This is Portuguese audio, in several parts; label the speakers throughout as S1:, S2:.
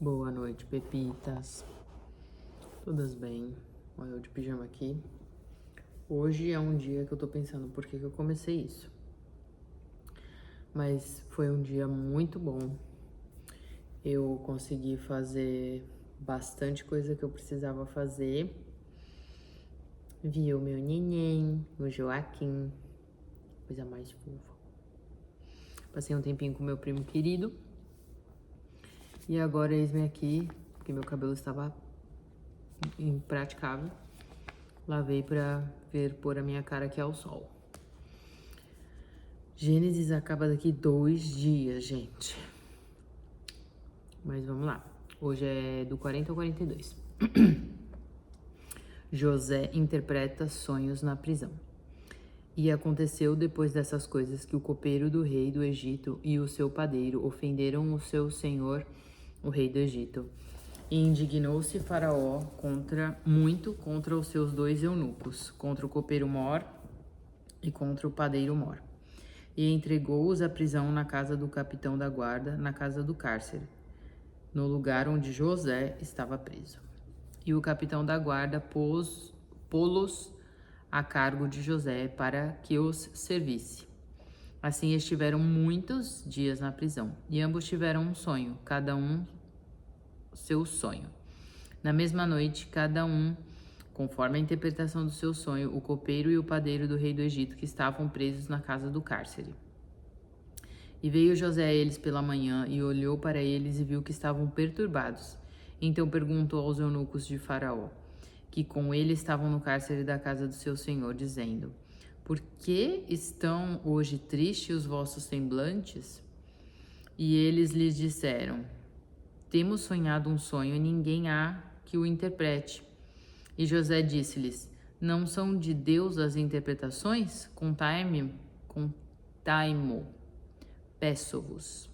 S1: Boa noite, pepitas. Todas bem? Olha eu de pijama aqui. Hoje é um dia que eu tô pensando por que eu comecei isso. Mas foi um dia muito bom. Eu consegui fazer bastante coisa que eu precisava fazer. Vi o meu neném, o Joaquim, coisa mais fofa. Passei um tempinho com meu primo querido. E agora eis-me aqui, porque meu cabelo estava impraticável. Lavei pra ver pôr a minha cara aqui ao sol. Gênesis acaba daqui 2 dias, gente. Mas vamos lá. Hoje é do 40 ao 42. José interpreta sonhos na prisão. E aconteceu depois dessas coisas que o copeiro do rei do Egito e o seu padeiro ofenderam o seu senhor, o rei do Egito. E indignou-se Faraó muito contra os seus 2 eunucos, contra o copeiro Mor e contra o padeiro Mor. E entregou-os à prisão na casa do capitão da guarda, na casa do cárcere, no lugar onde José estava preso. E o capitão da guarda pô-los a cargo de José para que os servisse. Assim estiveram muitos dias na prisão, e ambos tiveram um sonho, cada um seu sonho. Na mesma noite, cada um, conforme a interpretação do seu sonho, o copeiro e o padeiro do rei do Egito, que estavam presos na casa do cárcere. E veio José a eles pela manhã, e olhou para eles e viu que estavam perturbados. Então perguntou aos eunucos de Faraó, que com ele estavam no cárcere da casa do seu senhor, dizendo: Por que estão hoje tristes os vossos semblantes? E eles lhes disseram: Temos sonhado um sonho e ninguém há que o interprete. E José disse-lhes: Não são de Deus as interpretações? Contai-mo, peço-vos.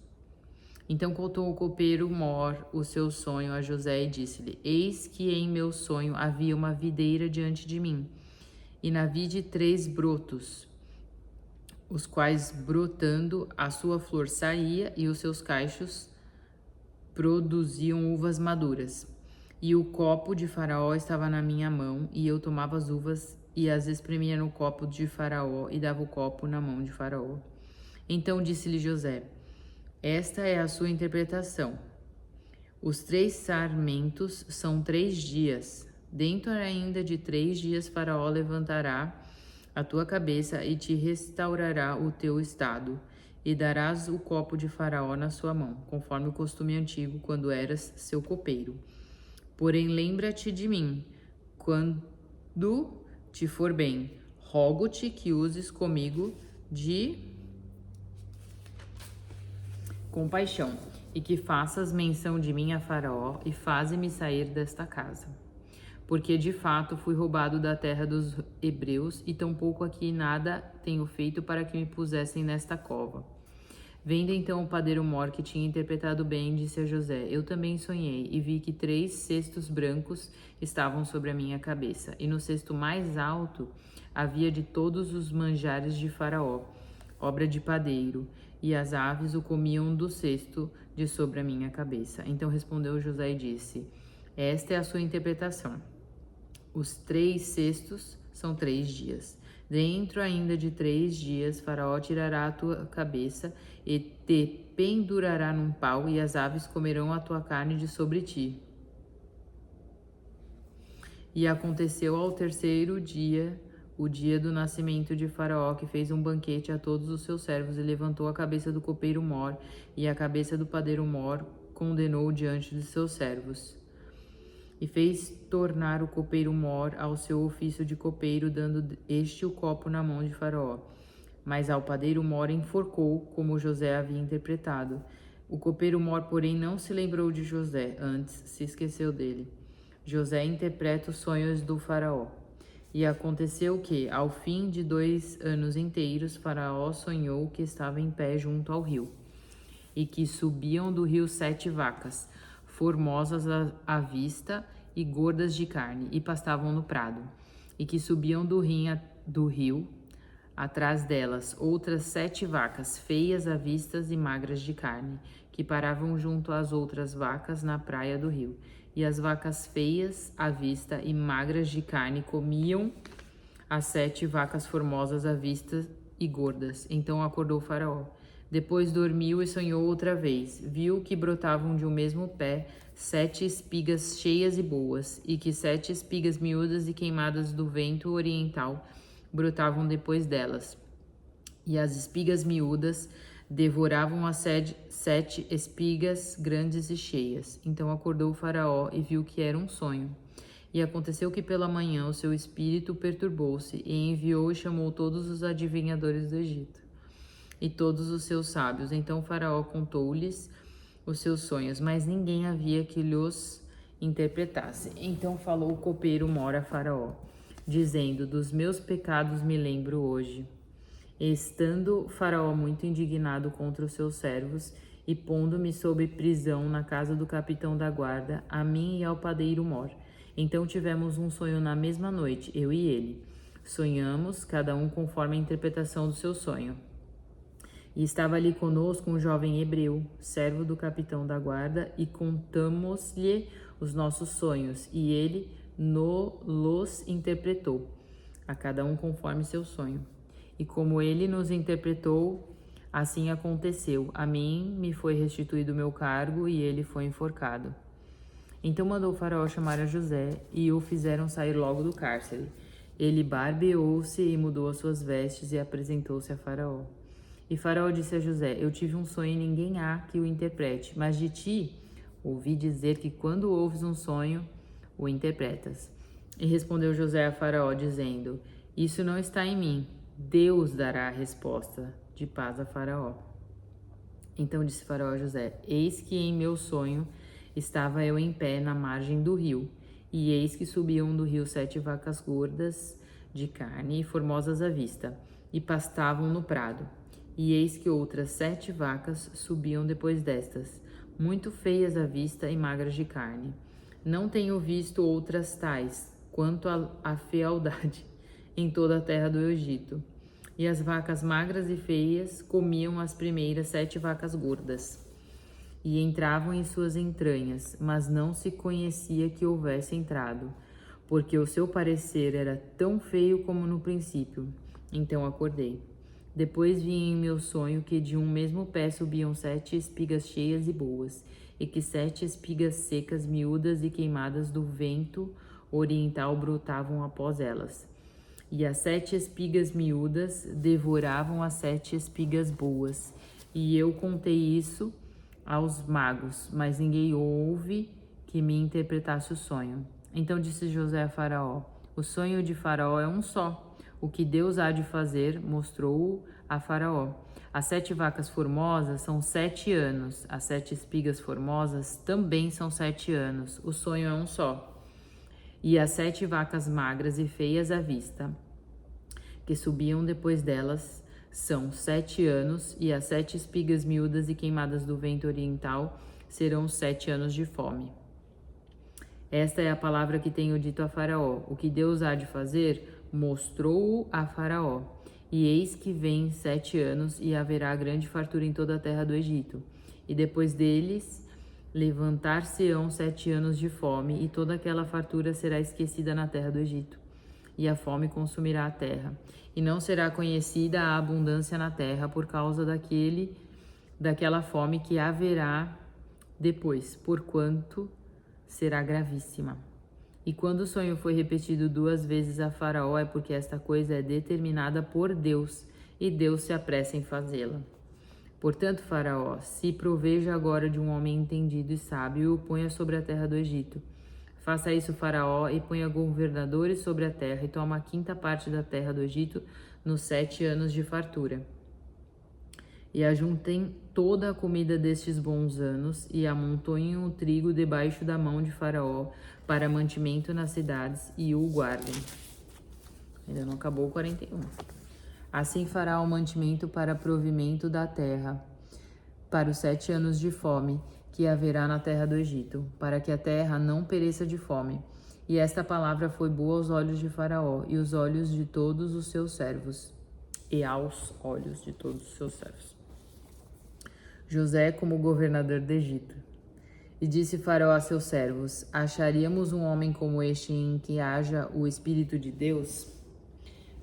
S1: Então contou o copeiro Mor o seu sonho a José e disse-lhe: Eis que em meu sonho havia uma videira diante de mim, e na vide 3 brotos, os quais brotando a sua flor saía, e os seus cachos produziam uvas maduras. E o copo de Faraó estava na minha mão, e eu tomava as uvas e as espremia no copo de Faraó, e dava o copo na mão de Faraó. Então disse-lhe José: Esta é a sua interpretação. Os 3 sarmentos são 3 dias. Dentro ainda de 3 dias Faraó levantará a tua cabeça e te restaurará o teu estado, e darás o copo de Faraó na sua mão, conforme o costume antigo, quando eras seu copeiro. Porém, lembra-te de mim, quando te for bem. Rogo-te que uses comigo de compaixão, e que faças menção de mim a Faraó, e faze-me sair desta casa. Porque de fato fui roubado da terra dos hebreus, e tampouco aqui nada tenho feito para que me pusessem nesta cova. Vendo então o padeiro Mor, que tinha interpretado bem, disse a José: Eu também sonhei, e vi que 3 cestos brancos estavam sobre a minha cabeça, e no cesto mais alto havia de todos os manjares de Faraó, obra de padeiro, e as aves o comiam do cesto de sobre a minha cabeça. Então respondeu José e disse: Esta é a sua interpretação. Os 3 cestos são 3 dias. Dentro ainda de 3 dias, Faraó tirará a tua cabeça e te pendurará num pau, e as aves comerão a tua carne de sobre ti. E aconteceu ao 3º dia, o dia do nascimento de Faraó, que fez um banquete a todos os seus servos, e levantou a cabeça do copeiro Mor e a cabeça do padeiro Mor, condenou diante de seus servos. E fez tornar o copeiro Mor ao seu ofício de copeiro, dando este o copo na mão de Faraó. Mas ao padeiro Mor enforcou, como José havia interpretado. O copeiro Mor, porém, não se lembrou de José, antes se esqueceu dele. José interpreta os sonhos do Faraó. E aconteceu que, ao fim de 2 anos inteiros, Faraó sonhou que estava em pé junto ao rio, e que subiam do rio 7 vacas, formosas à vista e gordas de carne, e pastavam no prado, e que subiam do rio, atrás delas, outras 7 vacas, feias à vista e magras de carne, que paravam junto às outras vacas na praia do rio. E as vacas feias à vista e magras de carne comiam as 7 vacas formosas à vista e gordas. Então acordou Faraó. Depois dormiu e sonhou outra vez. Viu que brotavam de um mesmo pé 7 espigas cheias e boas, e que 7 espigas miúdas e queimadas do vento oriental brotavam depois delas. E as espigas miúdas devoravam as 7 espigas grandes e cheias. Então acordou o Faraó e viu que era um sonho. E aconteceu que pela manhã o seu espírito perturbou-se, e enviou e chamou todos os adivinhadores do Egito e todos os seus sábios. Então Faraó contou-lhes os seus sonhos, mas ninguém havia que lhos interpretasse. Então falou o copeiro mor a Faraó, dizendo: dos meus pecados me lembro hoje. Estando Faraó muito indignado contra os seus servos, e pondo-me sob prisão na casa do capitão da guarda, a mim e ao padeiro mor. Então tivemos um sonho na mesma noite, eu e ele. Sonhamos, cada um conforme a interpretação do seu sonho. E estava ali conosco um jovem hebreu, servo do capitão da guarda, e contamos-lhe os nossos sonhos, e ele nos interpretou, a cada um conforme seu sonho. E como ele nos interpretou, assim aconteceu. A mim me foi restituído o meu cargo, e ele foi enforcado. Então mandou Faraó chamar a José, e o fizeram sair logo do cárcere. Ele barbeou-se e mudou as suas vestes, e apresentou-se a Faraó. E Faraó disse a José: eu tive um sonho e ninguém há que o interprete, mas de ti ouvi dizer que quando ouves um sonho, o interpretas. E respondeu José a Faraó, dizendo: isso não está em mim, Deus dará a resposta de paz a Faraó. Então disse Faraó a José: eis que em meu sonho estava eu em pé na margem do rio, e eis que subiam do rio 7 vacas gordas de carne e formosas à vista, e pastavam no prado. E eis que outras 7 vacas subiam depois destas, muito feias à vista e magras de carne. Não tenho visto outras tais, quanto a fealdade, em toda a terra do Egito. E as vacas magras e feias comiam as primeiras 7 vacas gordas, e entravam em suas entranhas, mas não se conhecia que houvesse entrado, porque o seu parecer era tão feio como no princípio. Então acordei. Depois vi em meu sonho que de um mesmo pé subiam 7 espigas cheias e boas, e que 7 espigas secas, miúdas e queimadas do vento oriental brotavam após elas. E as 7 espigas miúdas devoravam as 7 espigas boas. E eu contei isso aos magos, mas ninguém houve que me interpretasse o sonho. Então disse José a Faraó: o sonho de Faraó é um só. O que Deus há de fazer, mostrou-o a Faraó. As 7 vacas formosas são 7 anos, as 7 espigas formosas também são 7 anos. O sonho é um só. E as 7 vacas magras e feias à vista, que subiam depois delas, são 7 anos, e as 7 espigas miúdas e queimadas do vento oriental serão 7 anos de fome. Esta é a palavra que tenho dito a Faraó. O que Deus há de fazer, mostrou-o a Faraó. E eis que vem 7 anos, e haverá grande fartura em toda a terra do Egito. E depois deles levantar-se-ão 7 anos de fome, e toda aquela fartura será esquecida na terra do Egito. E a fome consumirá a terra. E não será conhecida a abundância na terra por causa daquela fome que haverá depois, porquanto será gravíssima. E quando o sonho foi repetido 2 vezes a Faraó, é porque esta coisa é determinada por Deus, e Deus se apressa em fazê-la. Portanto, Faraó, se proveja agora de um homem entendido e sábio, e o ponha sobre a terra do Egito. Faça isso, Faraó, e ponha governadores sobre a terra, e toma a 5ª parte da terra do Egito nos 7 anos de fartura. E ajuntem toda a comida destes bons anos, e amontoem o trigo debaixo da mão de Faraó, para mantimento nas cidades, e o guardem. Ainda não acabou o 41. Assim fará o mantimento para provimento da terra, para os 7 anos de fome que haverá na terra do Egito, para que a terra não pereça de fome. E esta palavra foi boa aos olhos de Faraó, e os olhos de todos os seus servos, e aos olhos de todos os seus servos. José como governador do Egito. E disse Faraó a seus servos: acharíamos um homem como este em que haja o Espírito de Deus?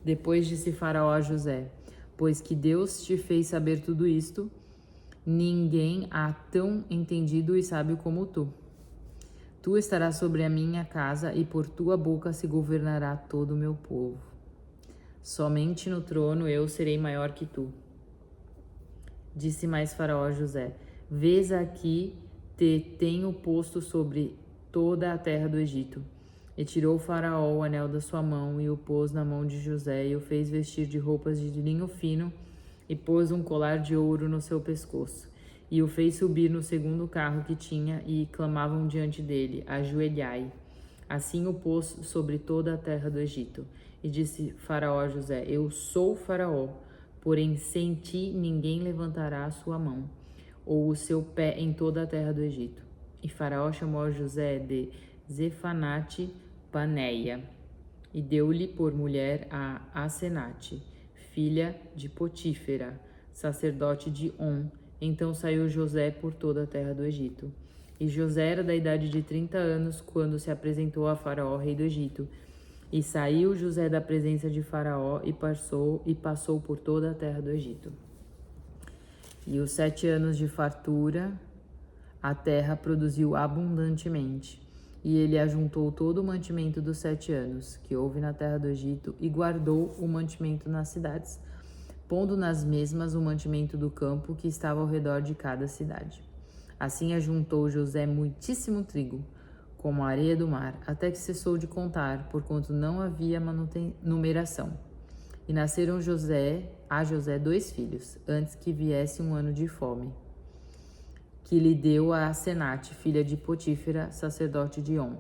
S1: Depois disse Faraó a José: pois que Deus te fez saber tudo isto, ninguém há tão entendido e sábio como tu. Tu estarás sobre a minha casa e por tua boca se governará todo o meu povo. Somente no trono eu serei maior que tu. Disse mais Faraó a José: vês aqui te tenho posto sobre toda a terra do Egito. E tirou Faraó o anel da sua mão e o pôs na mão de José e o fez vestir de roupas de linho fino e pôs um colar de ouro no seu pescoço. E o fez subir no segundo carro que tinha e clamavam diante dele: ajoelhai. Assim o pôs sobre toda a terra do Egito. E disse Faraó a José: eu sou Faraó, porém sem ti ninguém levantará a sua mão ou o seu pé em toda a terra do Egito. E Faraó chamou a José de Zefanate Paneia e deu-lhe por mulher a Asenate, filha de Potífera, sacerdote de On. Então saiu José por toda a terra do Egito. E José era da idade de 30 anos quando se apresentou a Faraó, rei do Egito. E saiu José da presença de Faraó e passou por toda a terra do Egito. E os 7 anos de fartura, a terra produziu abundantemente. E ele ajuntou todo o mantimento dos 7 anos que houve na terra do Egito e guardou o mantimento nas cidades, pondo nas mesmas o mantimento do campo que estava ao redor de cada cidade. Assim ajuntou José muitíssimo trigo, como a areia do mar, até que cessou de contar, porquanto não havia numeração. E nasceram a José 2 filhos, antes que viesse um ano de fome, que lhe deu a Asenate, filha de Potífera, sacerdote de On.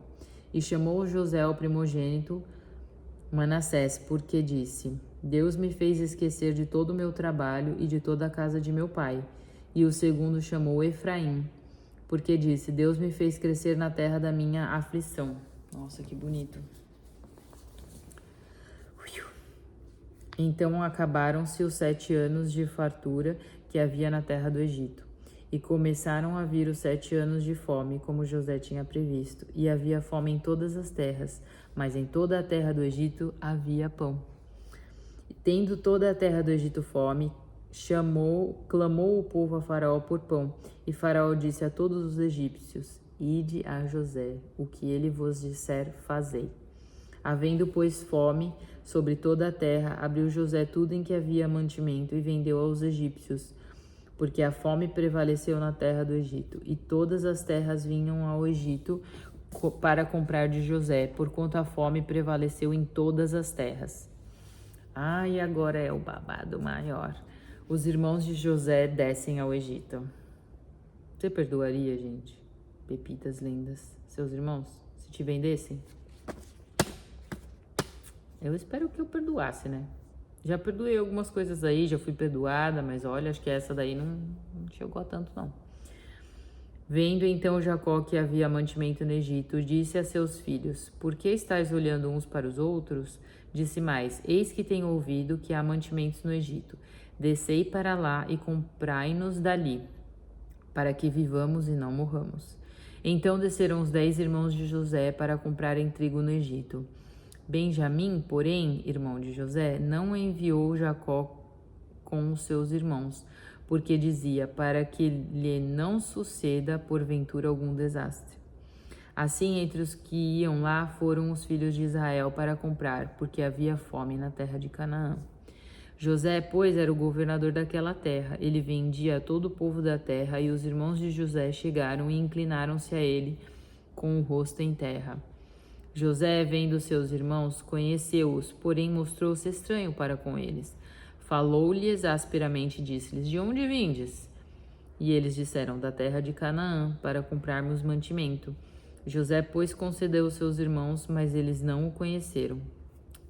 S1: E chamou José ao primogênito Manassés, porque disse: Deus me fez esquecer de todo o meu trabalho e de toda a casa de meu pai. E o segundo chamou Efraim, porque disse: Deus me fez crescer na terra da minha aflição. Nossa, que bonito. Então acabaram-se os 7 anos de fartura que havia na terra do Egito. E começaram a vir os 7 anos de fome, como José tinha previsto. E havia fome em todas as terras, mas em toda a terra do Egito havia pão. E tendo toda a terra do Egito fome, clamou o povo a Faraó por pão. E Faraó disse a todos os egípcios: Ide a José, o que ele vos disser, fazei. Havendo, pois, fome sobre toda a terra, abriu José tudo em que havia mantimento e vendeu aos egípcios, porque a fome prevaleceu na terra do Egito. E todas as terras vinham ao Egito para comprar de José, porquanto a fome prevaleceu em todas as terras. E agora é o babado maior. Os irmãos de José descem ao Egito. Você perdoaria, gente? Pepitas lindas. Seus irmãos, se te vendessem? Eu espero que eu perdoasse, né? Já perdoei algumas coisas aí, já fui perdoada, mas olha, acho que essa daí não chegou a tanto, não. Vendo então Jacó que havia mantimento no Egito, disse a seus filhos: Por que estáis olhando uns para os outros? Disse mais: Eis que tenho ouvido que há mantimentos no Egito. Descei para lá e comprai-nos dali, para que vivamos e não morramos. Então desceram os 10 irmãos de José para comprarem trigo no Egito. Benjamim, porém, irmão de José, não enviou Jacó com os seus irmãos, porque dizia: para que lhe não suceda porventura algum desastre. Assim, entre os que iam lá foram os filhos de Israel para comprar, porque havia fome na terra de Canaã. José, pois, era o governador daquela terra. Ele vendia a todo o povo da terra, e os irmãos de José chegaram e inclinaram-se a ele com o rosto em terra. José, vendo seus irmãos, conheceu-os, porém mostrou-se estranho para com eles. Falou-lhes asperamente e disse-lhes: De onde vindes? E eles disseram: Da terra de Canaã, para comprarmos mantimento. José, pois, concedeu os seus irmãos, mas eles não o conheceram.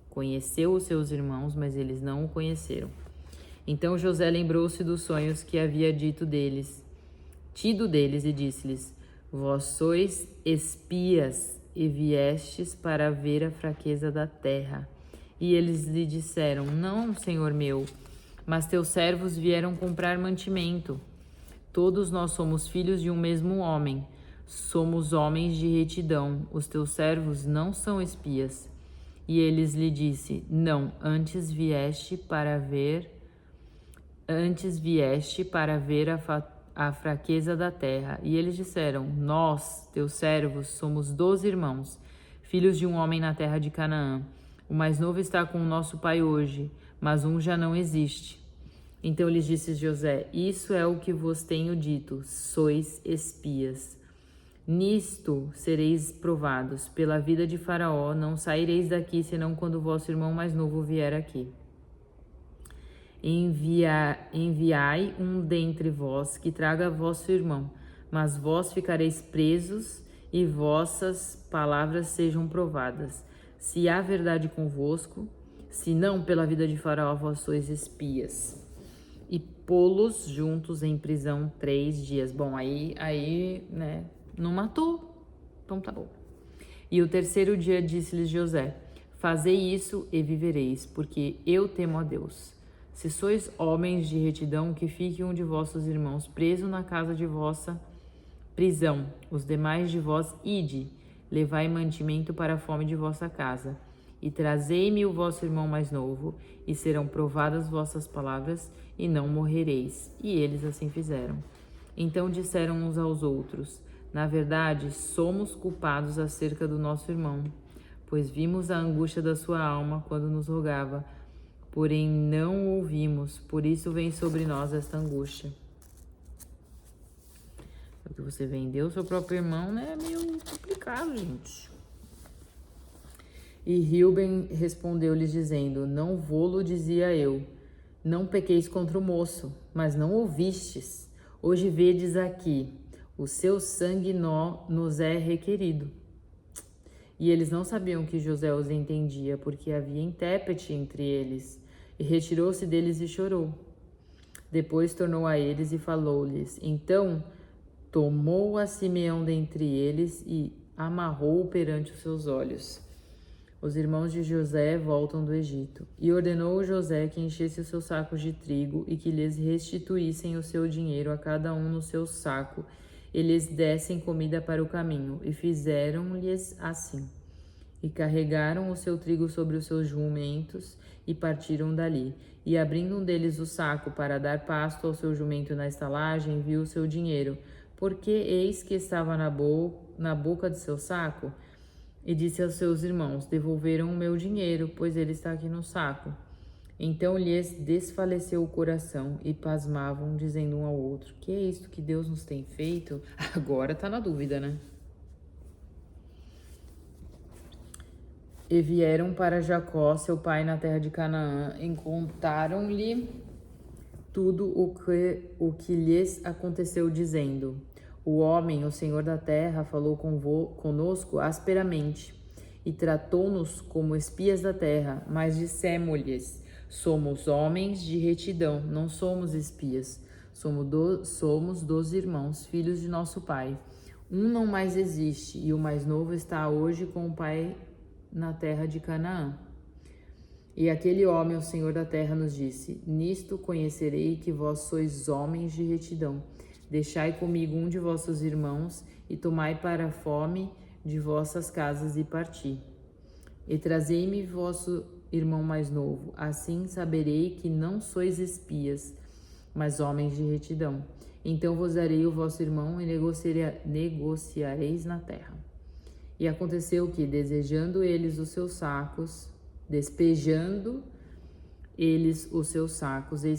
S1: Conheceu os seus irmãos, mas eles não o conheceram. Então José lembrou-se dos sonhos que havia tido deles, e disse-lhes: Vós sois espias e viestes para ver a fraqueza da terra. E eles lhe disseram: Não, senhor meu, mas teus servos vieram comprar mantimento. Todos nós somos filhos de um mesmo homem. Somos homens de retidão. Os teus servos não são espias. E eles lhe disse: Não, antes vieste para ver a fraqueza da terra. E eles disseram: Nós, teus servos, somos 12 irmãos, filhos de um homem na terra de Canaã. O mais novo está com o nosso pai hoje, mas um já não existe. Então lhes disse José: Isso é o que vos tenho dito, sois espias. Nisto sereis provados. Pela vida de Faraó, não saireis daqui, senão quando o vosso irmão mais novo vier aqui. Enviai um dentre vós que traga vosso irmão, mas vós ficareis presos e vossas palavras sejam provadas. Se há verdade convosco, se não, pela vida de Faraó, vós sois espias. E pô-los juntos em prisão 3 dias. Bom, aí, né, não matou, então tá bom. E o terceiro dia disse-lhes José: Fazei isso e vivereis, porque eu temo a Deus. Se sois homens de retidão, que fique um de vossos irmãos preso na casa de vossa prisão. Os demais de vós ide, levai mantimento para a fome de vossa casa. E trazei-me o vosso irmão mais novo, e serão provadas vossas palavras, e não morrereis. E eles assim fizeram. Então disseram uns aos outros: Na verdade, somos culpados acerca do nosso irmão, pois vimos a angústia da sua alma quando nos rogava, porém não o ouvimos, por isso vem sobre nós esta angústia. Porque você vendeu o seu próprio irmão, né? É meio complicado, gente. E Reuben respondeu-lhes dizendo: Não vô-lo dizia eu, não pequeis contra o moço, mas não ouvistes. Hoje vedes aqui, o seu sangue nos é requerido. E eles não sabiam que José os entendia, porque havia intérprete entre eles. E retirou-se deles e chorou. Depois tornou a eles e falou-lhes. Então tomou a Simeão dentre eles e amarrou-o perante os seus olhos. Os irmãos de José voltam do Egito. E ordenou José que enchesse os seus sacos de trigo e que lhes restituíssem o seu dinheiro a cada um no seu saco e lhes dessem comida para o caminho. E fizeram-lhes assim. E carregaram o seu trigo sobre os seus jumentos e partiram dali. E abrindo um deles o saco para dar pasto ao seu jumento na estalagem, viu o seu dinheiro, porque eis que estava na boca de seu saco. E disse aos seus irmãos: Devolveram o meu dinheiro, pois ele está aqui no saco. Então lhes desfaleceu o coração e pasmavam, dizendo um ao outro: Que é isto que Deus nos tem feito? Agora está na dúvida, né? E vieram para Jacó, seu pai, na terra de Canaã, e contaram-lhe tudo o que lhes aconteceu, dizendo: O homem, o Senhor da terra, falou conosco asperamente e tratou-nos como espias da terra, mas dissemos-lhes: Somos homens de retidão, não somos espias. Somos 12 irmãos, filhos de nosso pai. Um não mais existe, e o mais novo está hoje com o pai na terra de Canaã. E aquele homem, o Senhor da terra, nos disse: Nisto conhecerei que vós sois homens de retidão. Deixai comigo um de vossos irmãos e tomai para a fome de vossas casas e parti. E trazei-me vosso irmão mais novo, assim saberei que não sois espias, mas homens de retidão. Então vos darei o vosso irmão e negociareis na terra. E aconteceu que, despejando eles os seus sacos, eis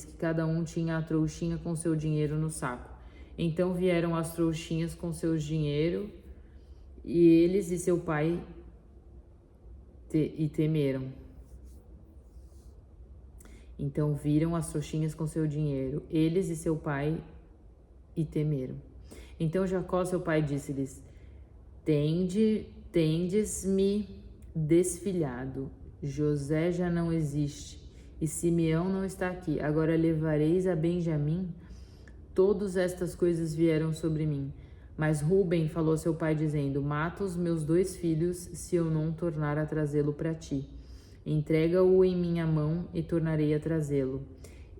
S1: que cada um tinha a trouxinha com seu dinheiro no saco. Então vieram as trouxinhas com seu dinheiro, e eles e seu pai temeram. Então viram as trouxinhas com seu dinheiro, eles e seu pai, e temeram. Então Jacó, seu pai, disse-lhes: Tendes-me desfilhado. José já não existe, e Simeão não está aqui. Agora levareis a Benjamim? Todas estas coisas vieram sobre mim. Mas Ruben falou a seu pai, dizendo: Mata os meus 2 filhos, se eu não tornar a trazê-lo para ti. Entrega-o em minha mão e tornarei a trazê-lo.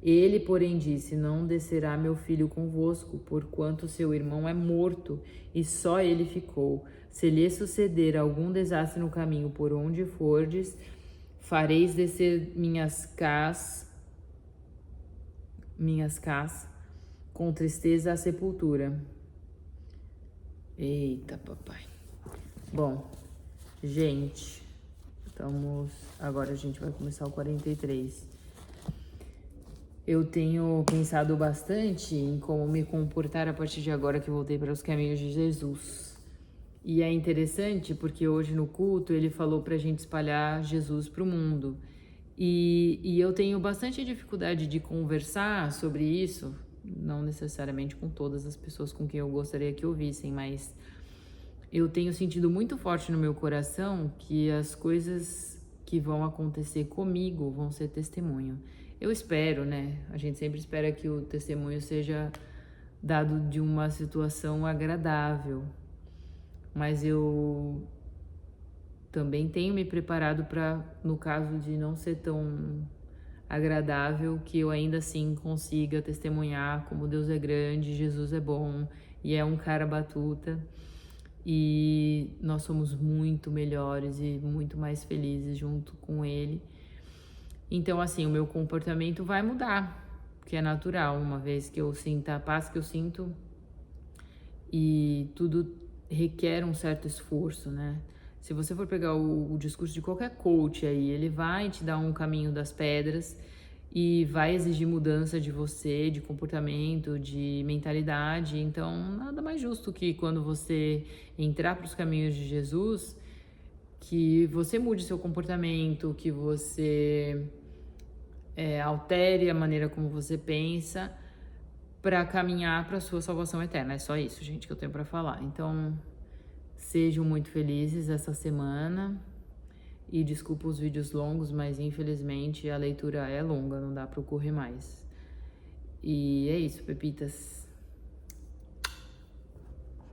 S1: Ele, porém, disse: Não descerá meu filho convosco, porquanto seu irmão é morto, e só ele ficou. Se lhe suceder algum desastre no caminho por onde fordes, fareis descer minhas cas com tristeza à sepultura. Eita, papai. Bom, gente, agora a gente vai começar o 43. Eu tenho pensado bastante em como me comportar a partir de agora que voltei para os caminhos de Jesus. E é interessante porque hoje no culto ele falou para a gente espalhar Jesus para o mundo. E eu tenho bastante dificuldade de conversar sobre isso, não necessariamente com todas as pessoas com quem eu gostaria que ouvissem, mas eu tenho sentido muito forte no meu coração que as coisas que vão acontecer comigo vão ser testemunho. Eu espero, né? A gente sempre espera que o testemunho seja dado de uma situação agradável, mas eu também tenho me preparado para, no caso de não ser tão agradável, que eu ainda assim consiga testemunhar como Deus é grande, Jesus é bom e é um cara batuta e nós somos muito melhores e muito mais felizes junto com ele. Então, assim, o meu comportamento vai mudar, que é natural, uma vez que eu sinta a paz que eu sinto, e tudo requer um certo esforço, né? Se você for pegar o discurso de qualquer coach aí, ele vai te dar um caminho das pedras e vai exigir mudança de você, de comportamento, de mentalidade. Então, nada mais justo que quando você entrar para os caminhos de Jesus, que você mude seu comportamento, que você altere a maneira como você pensa para caminhar para a sua salvação eterna. É só isso, gente, que eu tenho para falar. Então, sejam muito felizes essa semana e desculpa os vídeos longos, mas infelizmente a leitura é longa, não dá para correr mais. E é isso, pepitas.